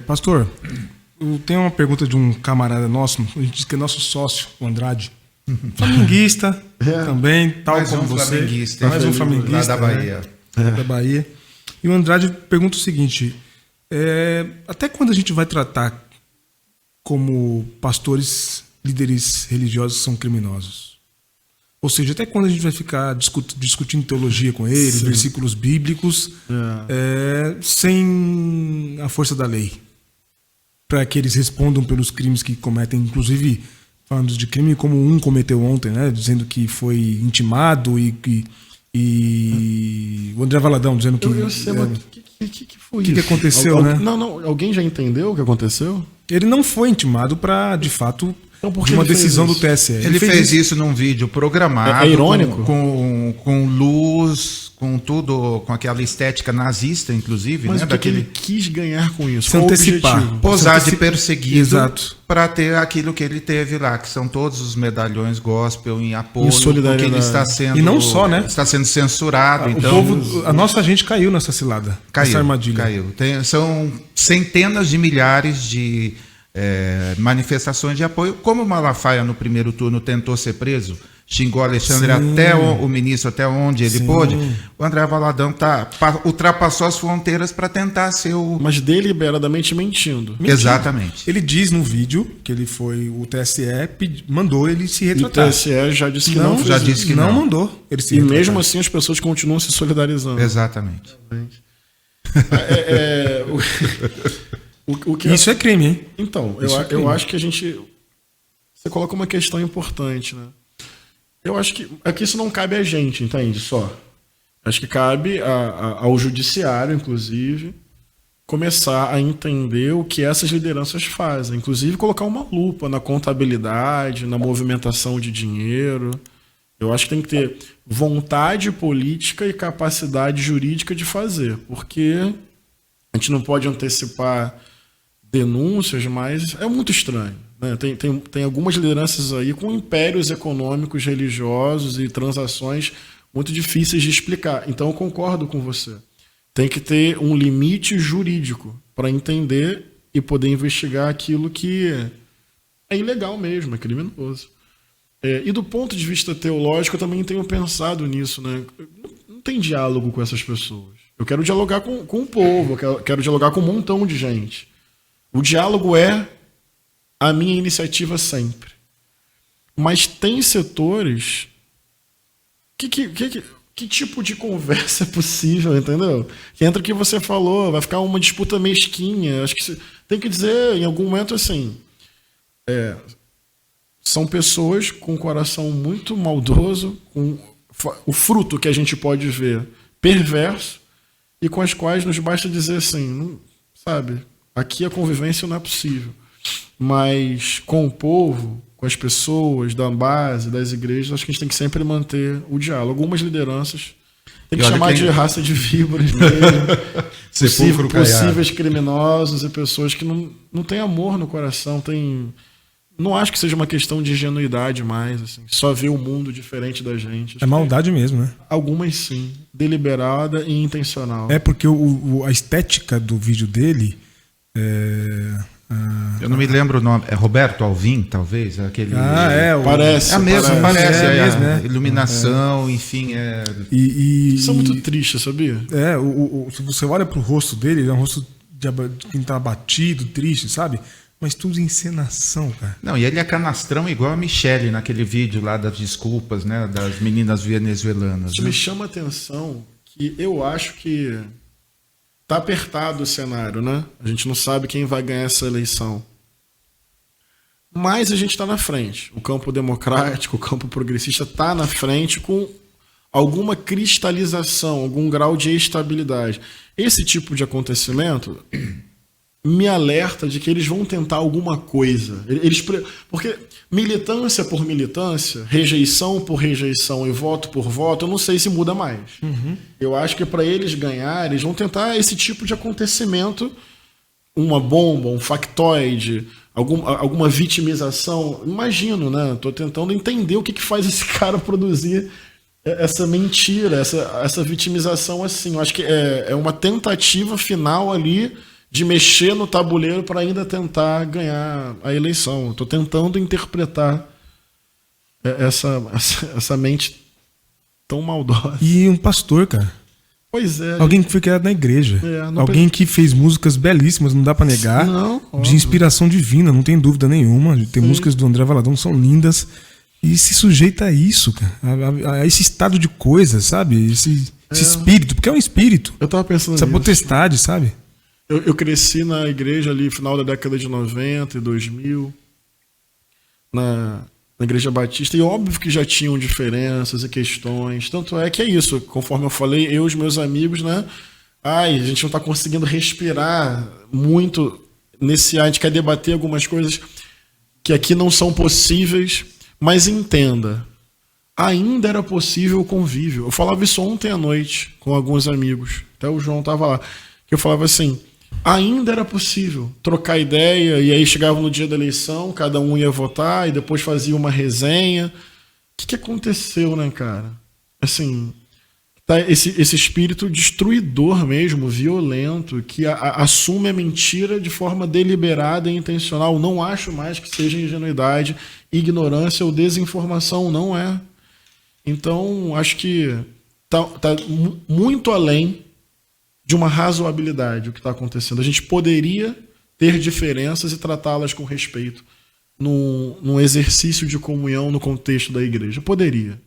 Pastor, eu tenho uma pergunta de um camarada nosso, a gente diz que é nosso sócio, o Andrade. Flamenguista também, tal mais como um você. Flamenguista, Mais um flamenguista. Lá da Bahia. Né? Da Bahia. E o Andrade pergunta o seguinte: até quando a gente vai tratar como pastores, líderes religiosos são criminosos? Ou seja, até quando a gente vai ficar discutindo teologia com eles, Sim. versículos bíblicos, sem a força da lei? Para que eles respondam pelos crimes que cometem, inclusive falando de crime como um cometeu ontem, né? Dizendo que foi intimado e o André Valadão dizendo que... Eu sei, mas o que foi isso? O que aconteceu, né? Não, alguém já entendeu o que aconteceu? Ele não foi intimado para, de fato, então, uma decisão do TSE. Ele fez isso num vídeo programado. É irônico? Com luz, com tudo, com aquela estética nazista, inclusive. Mas né? o que ele quis ganhar com isso? Se antecipar. Posar de perseguido para ter aquilo que ele teve lá, que são todos os medalhões gospel em apoio, porque ele está sendo... E não só, né? Está sendo censurado. A nossa gente caiu nessa cilada, nessa armadilha. Caiu. São centenas de milhares de manifestações de apoio. Como o Malafaia, no primeiro turno, tentou ser preso, xingou Alexandre até o ministro, até onde ele pôde, o André Valadão ultrapassou as fronteiras para tentar ser o... Mas deliberadamente mentindo. Exatamente. Ele diz no vídeo que ele foi... O TSE mandou ele se retratar. E o TSE já disse que não. Já disse que não. Mandou ele se retratar. E mesmo assim as pessoas continuam se solidarizando. Exatamente. Isso é crime, hein? Então, eu acho que a gente... Você coloca uma questão importante, né? Eu acho que aqui isso não cabe a gente, entende? Só. Acho que cabe ao judiciário, inclusive, começar a entender o que essas lideranças fazem. Inclusive, colocar uma lupa na contabilidade, na movimentação de dinheiro. Eu acho que tem que ter vontade política e capacidade jurídica de fazer. Porque a gente não pode antecipar denúncias, mas é muito estranho. Né? Tem algumas lideranças aí com impérios econômicos, religiosos e transações muito difíceis de explicar. Então eu concordo com você. Tem que ter um limite jurídico para entender e poder investigar aquilo que é ilegal mesmo, é criminoso. E do ponto de vista teológico, eu também tenho pensado nisso. Né? Não tem diálogo com essas pessoas. Eu quero dialogar com o povo, eu quero dialogar com um montão de gente. O diálogo é a minha iniciativa sempre. Mas tem setores... Que tipo de conversa é possível, entendeu? Que entra o que você falou, vai ficar uma disputa mesquinha. Acho que tem que dizer, em algum momento, assim... são pessoas com um coração muito maldoso, com o fruto que a gente pode ver perverso, e com as quais nos basta dizer assim, não, sabe... Aqui a convivência não é possível. Mas com o povo, com as pessoas da base, das igrejas, acho que a gente tem que sempre manter o diálogo. Algumas lideranças tem que chamar de raça de víboras mesmo. Possíveis criminosos e pessoas que não têm amor no coração. Não acho que seja uma questão de ingenuidade mais. Assim, só ver o mundo diferente da gente. É maldade mesmo, né? Algumas sim. Deliberada e intencional. É porque a estética do vídeo dele... Eu não me lembro o nome. É Roberto Alvim, talvez? Aquele... Parece. É mesmo, parece. Né? Iluminação, enfim. Isso é muito triste, sabia? Se você olha pro rosto dele, ele é um rosto de quem tá abatido, triste, sabe? Mas tudo encenação, cara. Não, e ele é canastrão igual a Michelle naquele vídeo lá das desculpas, né? Das meninas venezuelanas. Isso me chama a atenção que eu acho que tá apertado o cenário, né? A gente não sabe quem vai ganhar essa eleição. Mas a gente está na frente. O campo democrático, o campo progressista está na frente com alguma cristalização, algum grau de estabilidade. Esse tipo de acontecimento me alerta de que eles vão tentar alguma coisa. Porque militância por militância, rejeição por rejeição e voto por voto, eu não sei se muda mais. Eu acho que para eles ganharem, eles vão tentar esse tipo de acontecimento, uma bomba, um factoide, alguma vitimização. Imagino, né? Estou tentando entender o que faz esse cara produzir essa mentira, essa vitimização assim. Eu acho que é uma tentativa final ali de mexer no tabuleiro para ainda tentar ganhar a eleição. Estou tentando interpretar essa mente tão maldosa. E um pastor, cara. Pois é. Alguém que foi criado na igreja. Alguém que fez músicas belíssimas, não dá pra negar. Não, de óbvio. inspiração divina, não tem dúvida nenhuma. Tem músicas do André Valadão que são lindas. E se sujeita a isso, cara. A esse estado de coisas, sabe? Esse espírito, porque é um espírito. Eu tava pensando Essa nisso. potestade, sabe? Eu cresci na igreja ali, final da década de 90 e 2000, na Igreja Batista, e óbvio que já tinham diferenças e questões. Tanto é que é isso, conforme eu falei, eu e os meus amigos, né? A gente não está conseguindo respirar muito nesse ar, a gente quer debater algumas coisas que aqui não são possíveis, mas entenda, ainda era possível o convívio. Eu falava isso ontem à noite com alguns amigos, até o João estava lá, que eu falava assim, ainda era possível trocar ideia, e aí chegava no dia da eleição, cada um ia votar, e depois fazia uma resenha. O que aconteceu, né, cara? Assim, tá esse espírito destruidor mesmo, violento, que assume a mentira de forma deliberada e intencional. Não acho mais que seja ingenuidade, ignorância ou desinformação, não é. Então, acho que tá muito além de uma razoabilidade o que está acontecendo. A gente poderia ter diferenças e tratá-las com respeito num exercício de comunhão no contexto da igreja. Poderia.